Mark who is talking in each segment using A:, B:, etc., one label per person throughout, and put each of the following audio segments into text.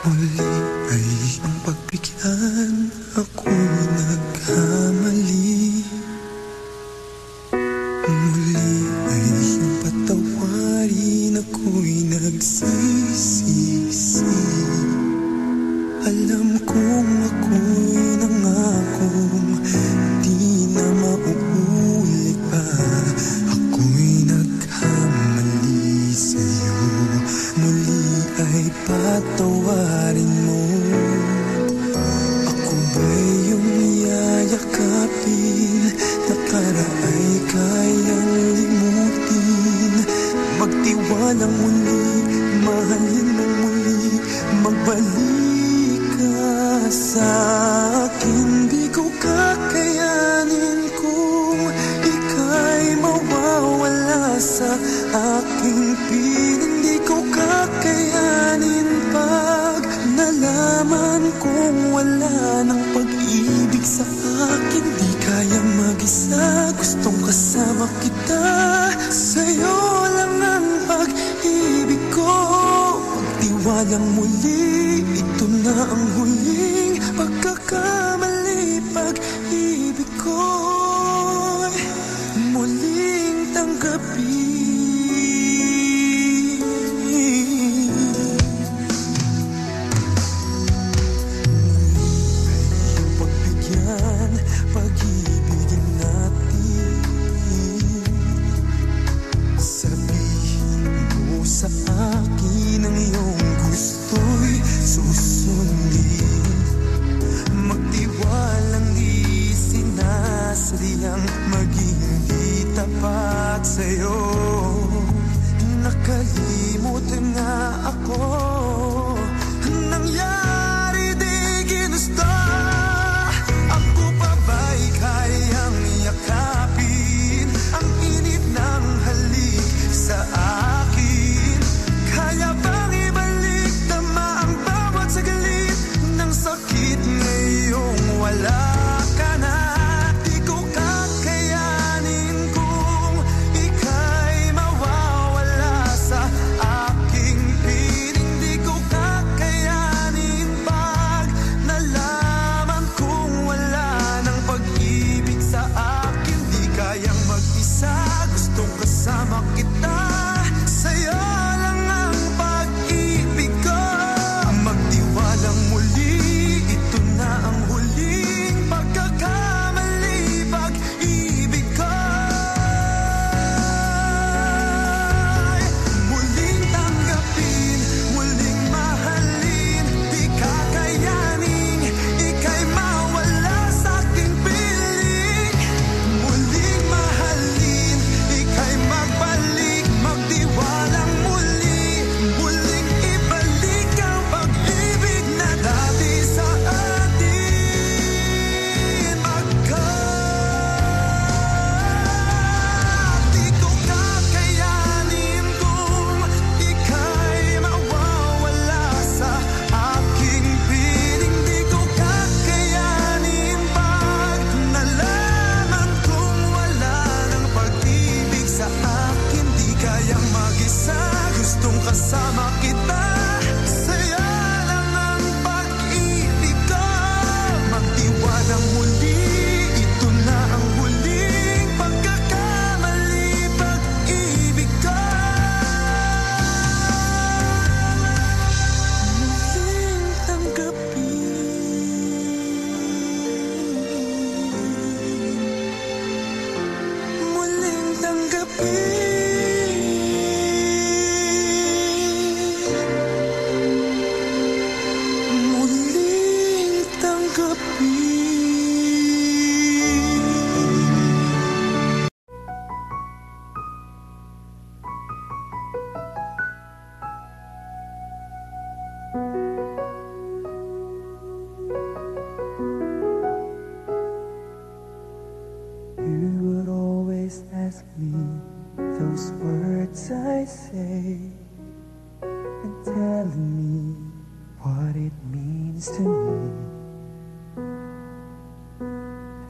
A: Muli ay iyong pagbigyan, ako'y nagkamali. Muli ay iyong patawarin, ako'y nagsisisi. Alam kong ako'y nangakong di na mauulit pa. Ako'y nagkamali sa'yo, muli ay patawarin mo. Ako ba'y iyong yayakapin, nakaraay kayang limutin. Magtiwalang muli, mahalin mo muli, magbalik ka sa akin. Di ko kakayanin kung ika'y mawawala sa aking piling. Di ko kakayanin pag nalaman kong wala ng pag-ibig sa akin. Di kaya mag-isa, gustong kasama kita. Sa'yo lang ang pag-ibig ko. Pagtiwalang muli, ito na ang huling pagkakamali. Pag-ibig ko'y muling tanggapin. Pag-ibigin natin, sabihin mo sa akin ang iyong gusto'y susundin. Magtiwalang di sinasadyang maging di tapat sa'yo. Nakalimot nga ako, nangyari di ginusto. Kayang yakapin ang init ng halik sa akin. Kaya bang ibalik tama ang bawat saglit ng sakit ngayong wala ka na. Di ko kakayanin kung ika'y mawawala sa aking piling. Di ko kakayanin pag nalaman kong wala ng pag-ibig sa akin. Di kayang mag-isa, gustong kasama kita. Sa'yo lang ang pag-ibig ko. Magtiwalang muli, ito na ang huling pagkakamali. Pag-ibig ko muling tanggapin, muling mahalin. Di kakayanin ika'y mawala sa aking piling. Muling mahalin, ika'y magbalik, magtiwalang muli. Muling ibalik ang pag-ibig na dati sa atin. Di ko kakayanin kung ika'y mawawala sa aking piling. Di ko kakayanin pag nalaman kong wala ng pag-ibig sa akin. Di kayang mag-isa, gustong kasama kita. Sa'yo lang ang pag-ibig ko. Magtiwalang muli, ito na ang huling pagkakamali. Pag-ibig ko muling tanggapin, muling tanggapin, muling tanggapin. You would always ask me those words I say, and telling me what it means to me.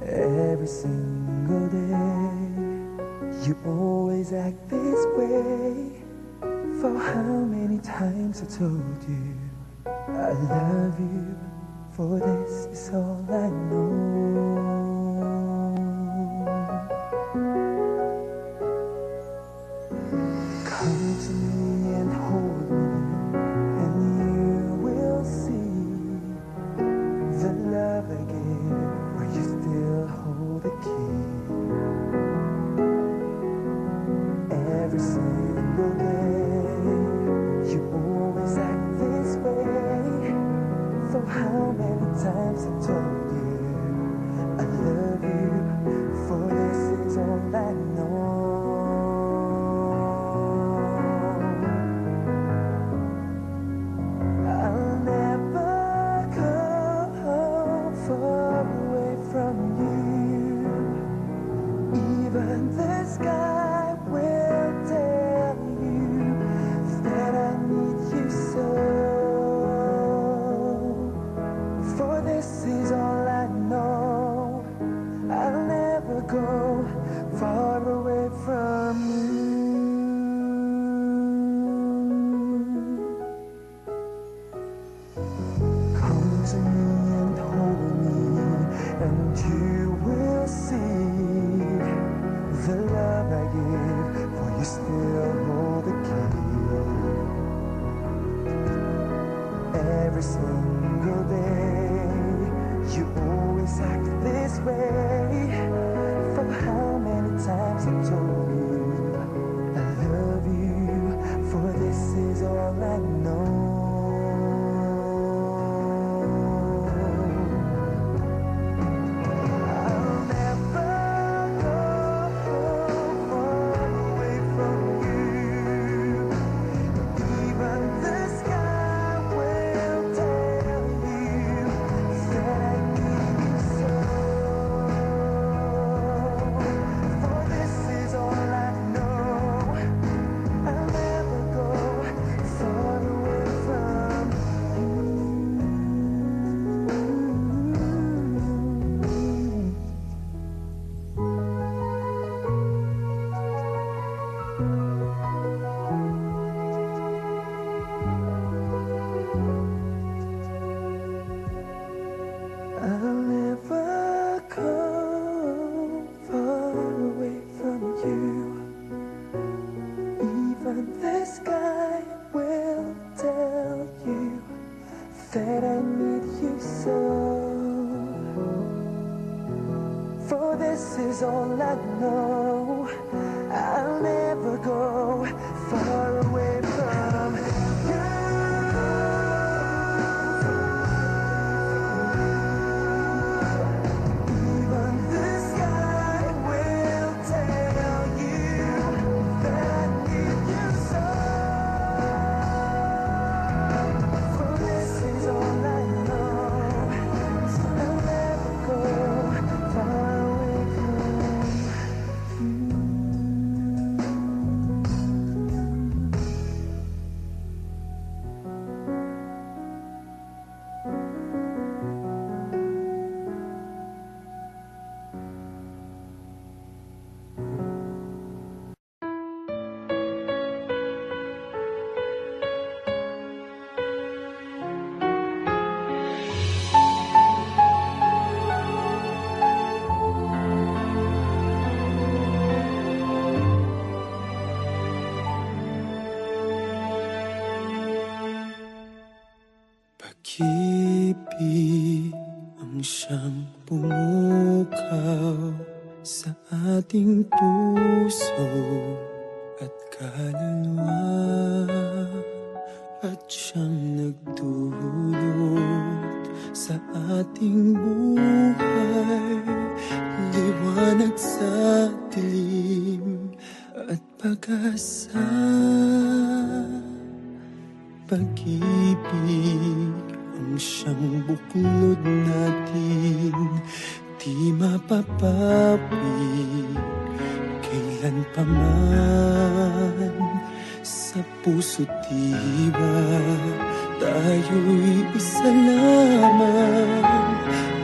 A: Every single day you always act this way. For how many times I told you I love you, for this is all I know. Come to me and hold me, and you will see the love I give, where you still hold the key. Every single day, you always act this way. So how many times I told you I love you, for this is all I know. I'll never go far away from you. Even the sky will tell you that I need you so. For this is all I know. I'll never go far away from you. Come to me and hold me, and you will see the love I give, for you still hold the key. Every single day, you always act this way. For how many times I told you I love you, for this is all I know. I'll never go far away from you. Even the sky will tell you that I need you so. For this is all I know. I'll never go far away from you. I'll never go far away from you. Even the sky will tell you that I need you so. For this is all I know. I'll never go far away from you. Even the sky will tell you that I need you so. For this is all I know. I'll never go far away from you. Pag-ibig ang siyang pumukaw sa ating puso at kaluluwa, at siyang nagdulot sa ating buhay, liwanag sa dilim at pag-asa. Pag-ibig ang siyang buklod natin, di mapapawi kailan pa man. Sa puso't diwa tayo'y isa lamang,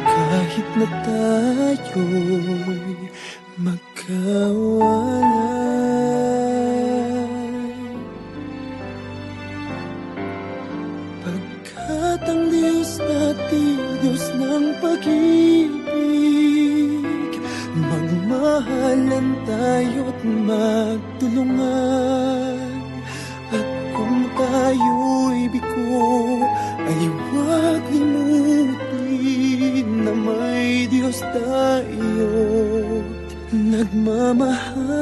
A: kahit na tayo'y magkawalay. Pagka ng pag-ibig. Magmahalan tayo't magtulungan. At kung tayo'y bigo, ay huwag limutin na may Diyos tayo't nagmamahal.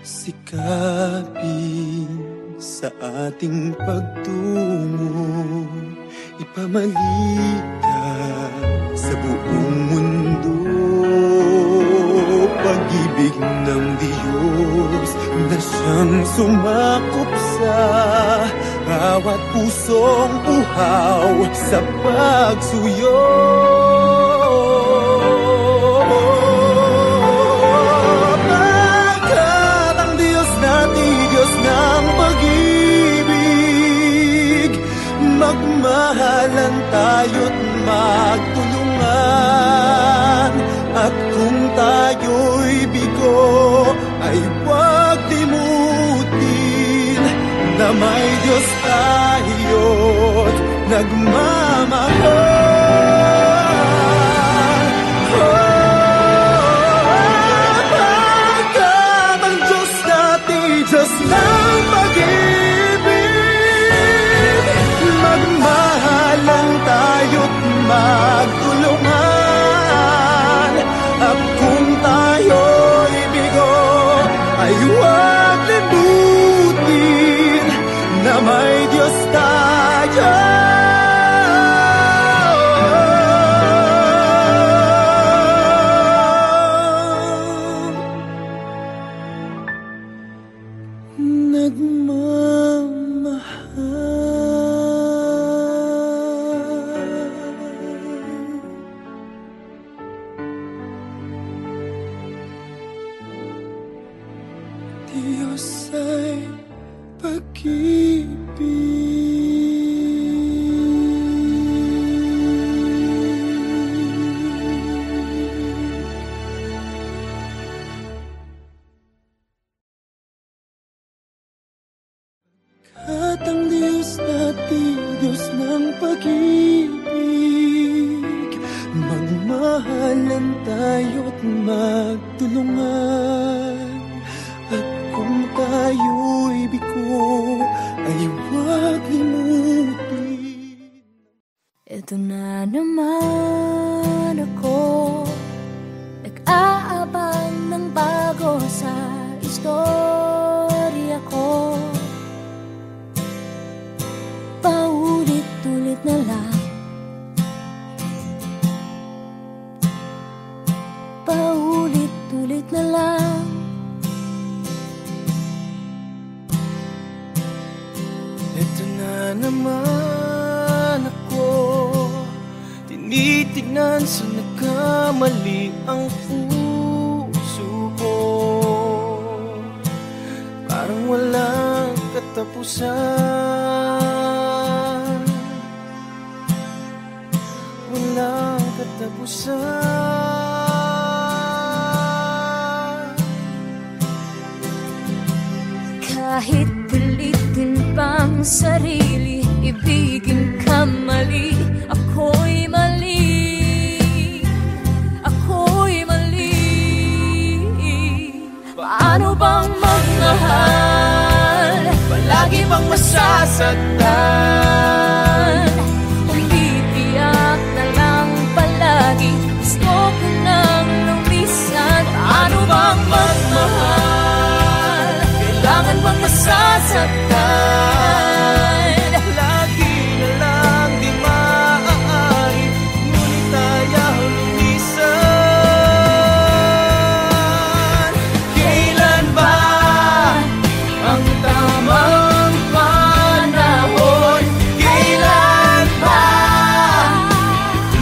A: Sikapin sa ating pagtungo, ipamalitan sa buong mundo. Pag-ibig ng Diyos na siyang sumakop sa bawat pusong uhaw sa pagsuyo. Pagkat ang Diyos natin, Diyos ng pag-ibig, magmahalan tayo't magtulungan. At kung tayo'y bigo, ay huwag limutin na may Diyos tayo't nagmamahal. Pagkat ang Diyos natin, Diyos ng pag-ibig, magmahalan tayo't magtulungan. At kung tayo'y bigo, ay huwag limutin na may Diyos tayo. Diyos ay at ang Diyos natin, Diyos ng pag-ibig, magmahalan tayo't magtulungan. At kung tayo'y bigo, ay huwag limutin.
B: Ito na naman ako, nag-aabang ng bago sa istorya ko. Paulit-ulit na lang, paulit-ulit na lang.
A: Ito na naman ako, tinitignan sa nagkamali ang puso ko. Parang walang katapusan, walang katapusan.
B: Kahit pilitin pang sarili, ibigin ka mali, ako'y mali, ako'y mali. Paano bang magmahal, palagi bang masasaktan? Umitiyak na lang palagi, gusto ko nang lumisan. Paano bang magmahal, kailangan bang masasaktan?
A: Lagi na lang di maaari, ngunit ayaw lumisan. Kailan ba ang tamang panahon? Kailan ba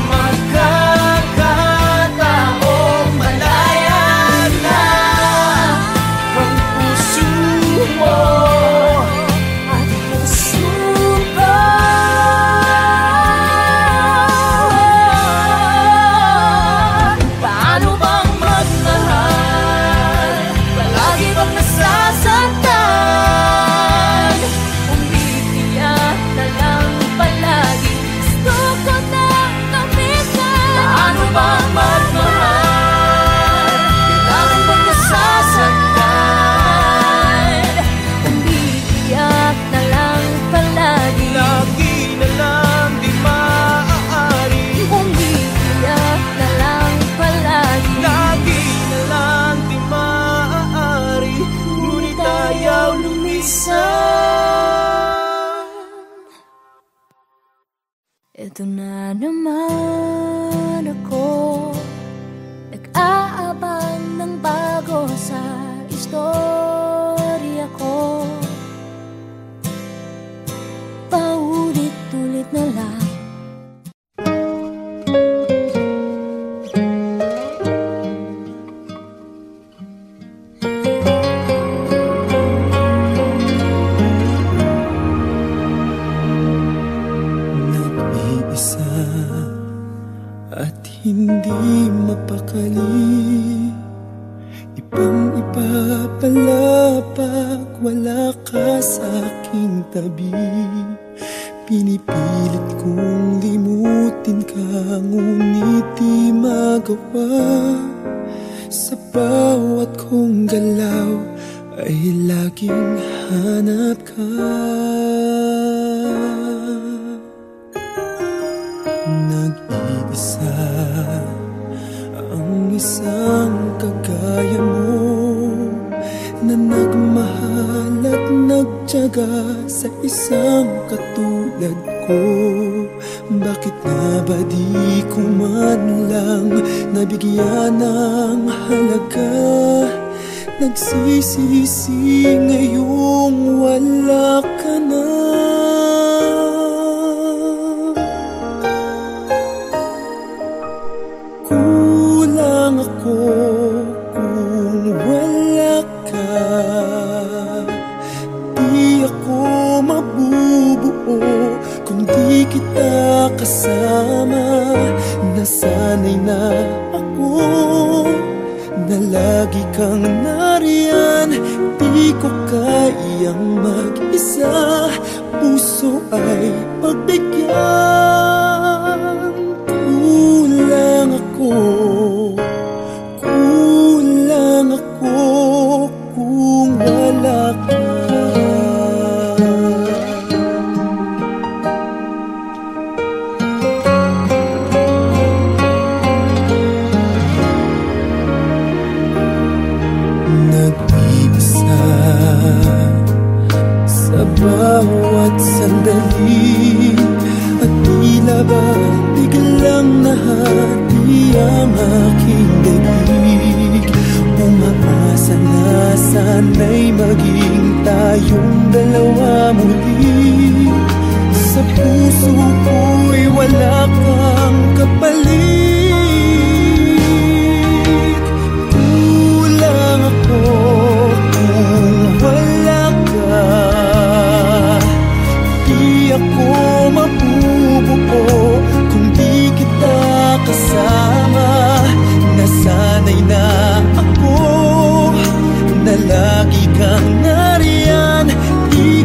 A: magkakataong malaya na ang puso mo?
B: Ito na naman ako, nag-aabang ng bago sa istorya ko. Paulit-ulit na lang.
A: Hindi mapakali, ibang-iba pala pag wala ka sa aking tabi. Pinipilit kong limutin ka, ngunit di magawa. Sa bawat kong galaw ay laging hanap ka. Nag-iisa ang isang kagaya mo, na nagmahal at nagtiyaga sa isang katulad ko. Bakit nga ba di ko man lang nabigyan ng halaga? Nagsisisi ngayong wala ka na. Kulang ako kung wala ka, di ako mabubuo kung di kita kasama. Nasanay na ako na lagi kang nariyan, di ko kayang mag-isa. Puso ay pagbigyan. Kulang ako kung wala ka. Nag-iisa sa bawat sandali, at tila ba biglang nahati ang aking daig. Umaasa na sana'y maging tayong dalawa muli. Sa puso ko'y wala kang kapalit. Kulang ako kung wala ka, di ako mabubuo kung di kita kasama. Nasanay na ako na lagi kang nariyan, di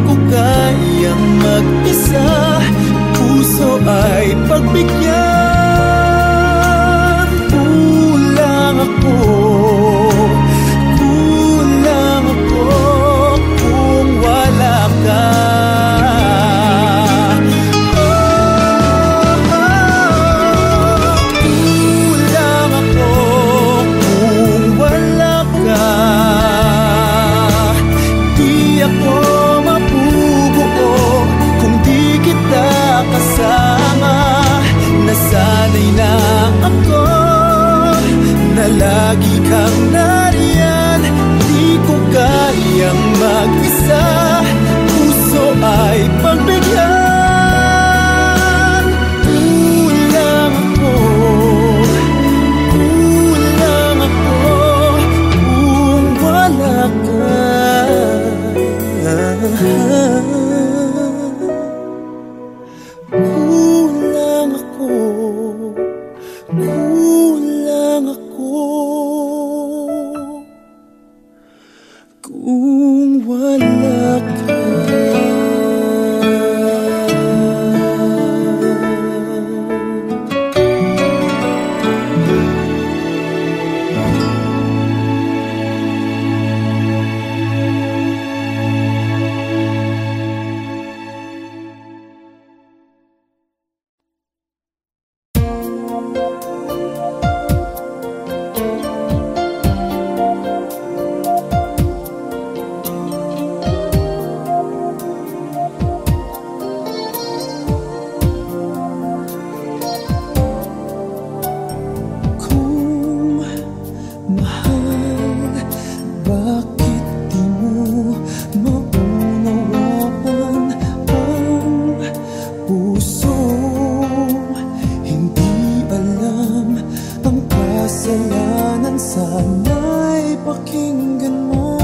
A: pakinggan mo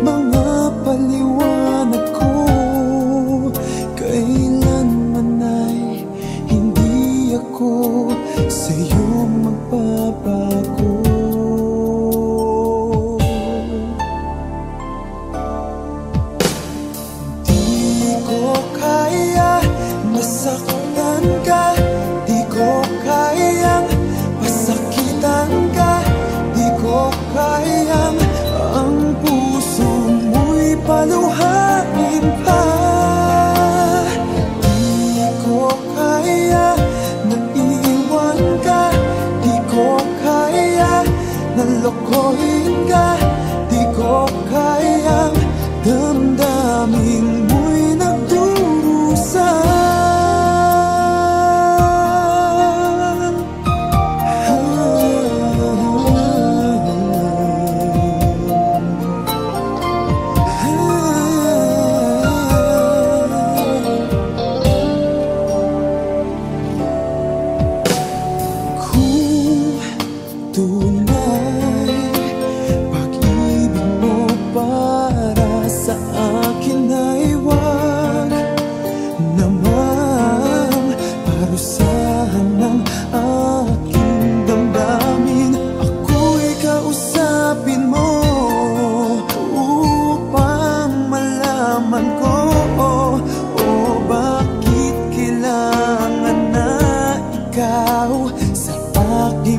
A: mga paliwanag ko. Kailanman ay hindi ako sa'yo magbabago. Di ko kaya masaktan ka, di ko kayang pasakitan ka, di ko kayang ang puso mo'y paluhain pa. Di ko kaya na iwan ka, di ko kaya na lokohin ka, di ko kayang damdamin mo'y nagdurusa.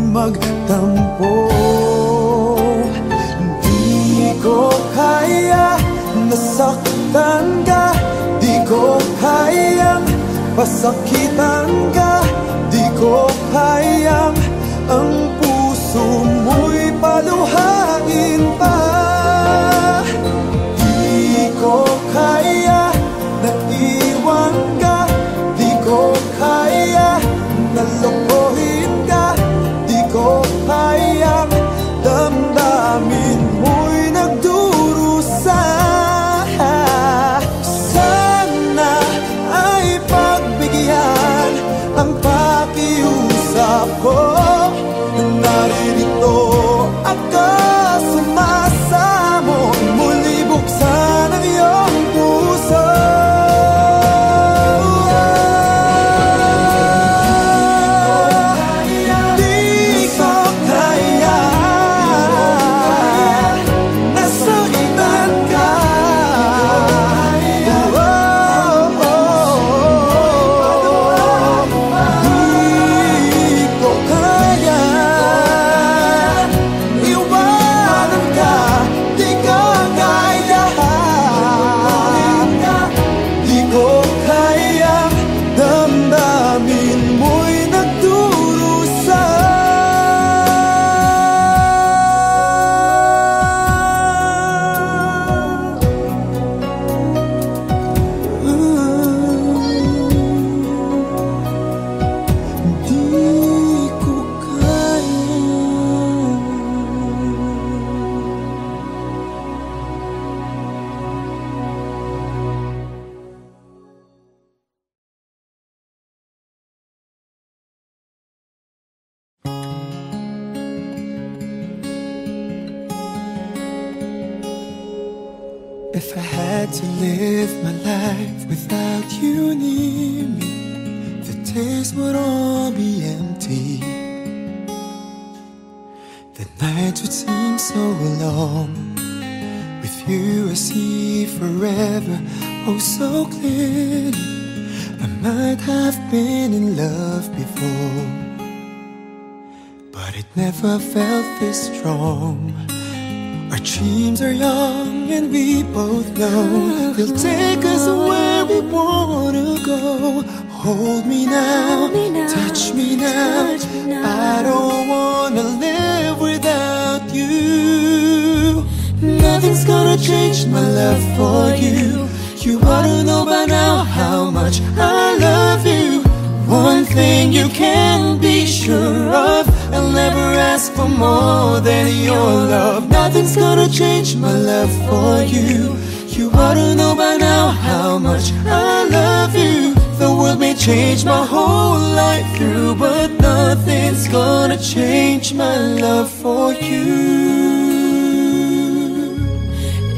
A: Magtampo, di ko kaya nasaktan ka, di ko kayang pasakitan ka, di ko kayang ang puso mo'y paluhain pa. Di ko kaya na iwan ka, di ko kaya na lokohin ka, di ko kayang damdamin mo'y nagdurusa. Sana ay pagbigyan ang pakiusap ko. Naririto ako sumasamo, muli buksan ang iyong puso. If I had to live my life without you near me, the days would all be empty. The nights would seem so long. With you I see forever, oh so clearly. I might have been in love before, but it never felt this strong. Our dreams are young and we both know they'll take us where we wanna go. Hold me now, touch me now. I don't wanna live without you. Nothing's gonna change my love for you. You ought to know by now how much I love you. One thing you can be sure of, I'll never ask for more than your love. Nothing's gonna change my love for you. You ought to know by now how much I love you. The world may change my whole life through, but nothing's gonna change my love for you.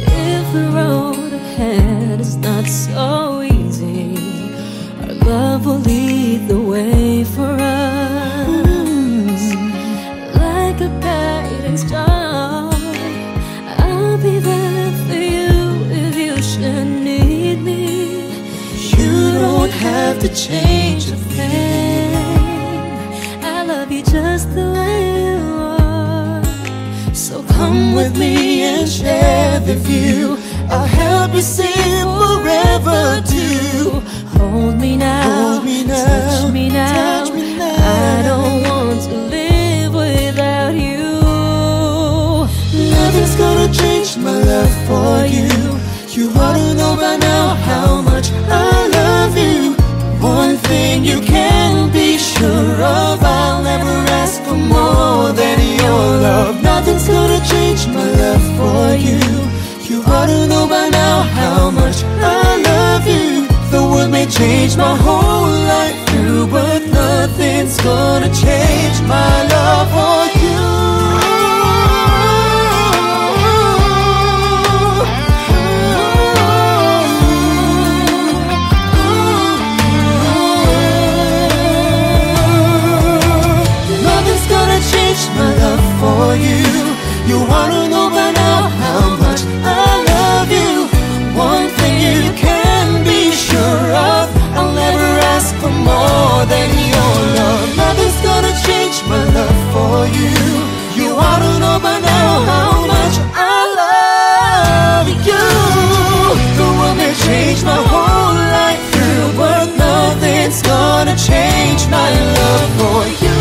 B: If the road ahead is not so easy, our love will lead the way for us. Like a guiding star, I'll be there for you if you should need me.
A: You don't have to change a thing.
B: I love you just the way you are.
A: So come with me and share the view. I'll help you see forever too.
B: Hold me now,
A: hold me now,
B: touch me now,
A: touch me now.
B: I don't want to live without you.
A: Nothing's gonna change my love for you. You ought to know by now how much I love you. One thing you can be sure of, I'll never ask for more than your love. Nothing's gonna change my love for you. You ought to know by now how much I love you. The world may change my whole life through, but nothing's gonna change my love for you. Nothing's gonna change my love for you. You wanna know by now how much I love you. One thing you can be sure of, I'll never ask for more than your love. Nothing's gonna change my love for you. You ought to know by now how much I love you. The world may change my whole life through, but nothing's gonna change my love for you.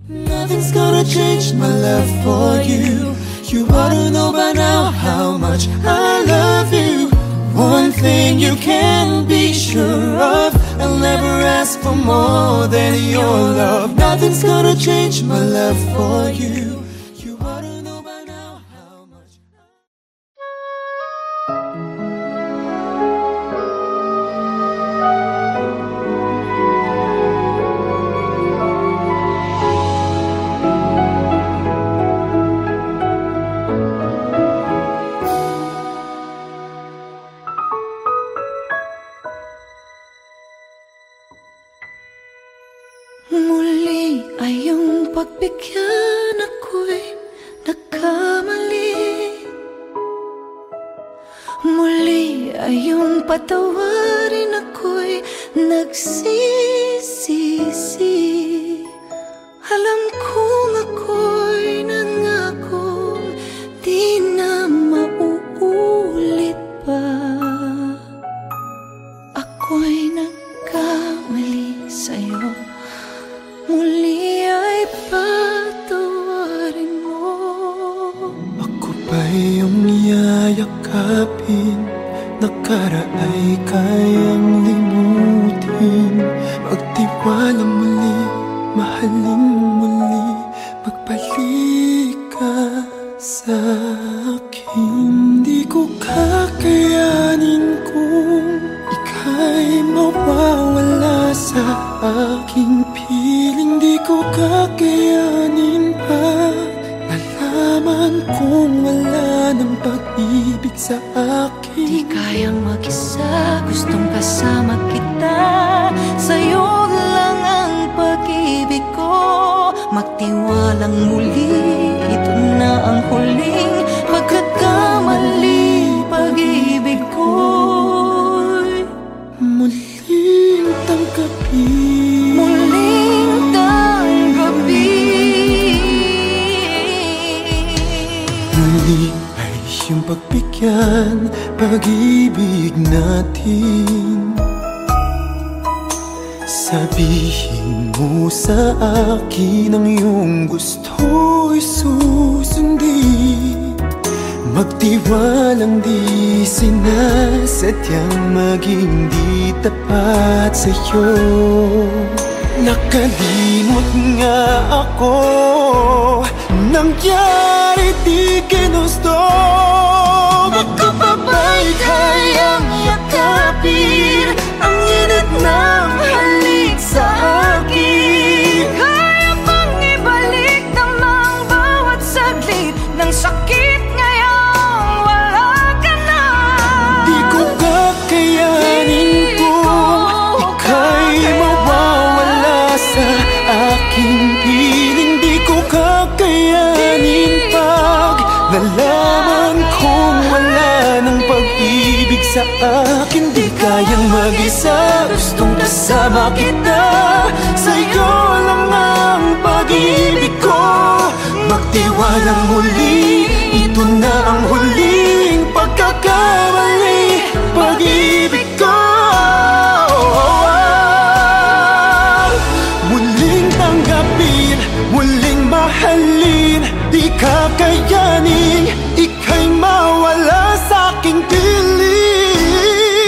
A: Nothing's gonna change my love for you. You ought to know by now how much I love you. One thing you can be sure of, I'll never ask for more than your love. Nothing's gonna change my love for you. You ought to know by now how much.
B: Muli ay iyong pagbigyan, ako'y nagkamali. Muli ay iyong patawarin, ako'y nagsisisi. Alam kong ako'y nangakong di na mauulit pa. Ako'y nagkamali sa'yo, muli ay patawarin mo.
A: Ako ba iyong yayakapin? Nakaraay kayang limutin. Magtiwala muli, mahalin mo muli. Magbalik ka sa akin. Di ko kakayanin kung ika'y mawawala sa aking piling. Di ko kakayanin pa nalaman kung wala ng pag-ibig sa akin.
B: Di kayang mag-isa, gustong kasama kita. Sa'yo lang ang pag-ibig ko. Magtiwalang muli, ito na ang huling pagkakamali. Pag-ibig ko'y
A: muling tanggapin.
B: muling tanggapin.
A: Muli ay iyong pagbigyan, pag-ibig natin. Sabihin mo sa akin ang iyong gusto'y susundin. Magtiwalang di sinasadyang maging di tapat sa'yo. Nakalimot nga ako, nangyari di ginusto. Ako pa ba'y kayang yakapin ang init ng halik sa akin?
B: Kaya bang ibalik namang bawat saglit ng sakit ngayong wala ka na?
A: Di ko kakayanin kung ika'y mawawala sa aking piling. Di ko kakayanin pag nalaman kong wala ng pag-ibig sa akin. Di kayang mag-isa, gustong kasama kita. Sa'yo lang ang pag-ibig ko. Magtiwalang muli, ito na ang huling pagkakamali. Pag-ibig ko, muling tanggapin, muling mahalin. Di kakayanin, ika'y mawala sa aking piling.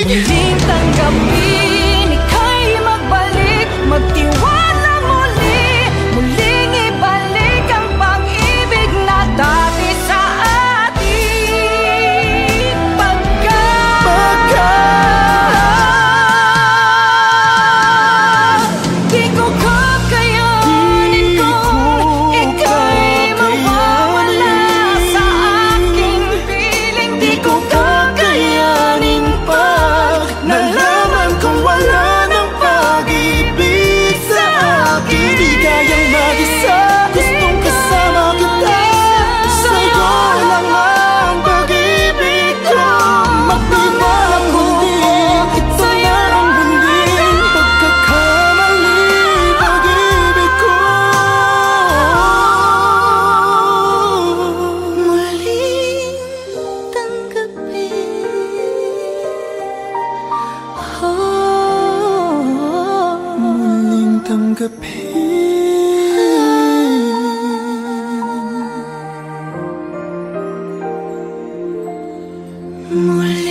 B: Muling tanggapin, ika'y magbalik, magtiwala muli. Muling ibalik ang pag-ibig na dati sa atin. Di ko kakayanin kung ika'y mawawala sa aking piling. Di ko kakayanin pag
A: nalaman kong wala ng pag-ibig sa akin. Di kayang mag-isa, gustong kasama kita. Sa'yo lang ang pag-ibig ko. Magtiwalang muli, ito na ang huling pagkakamali. Pag-ibig ko,
B: muling tanggapin.
A: muling tanggapin.
B: Muling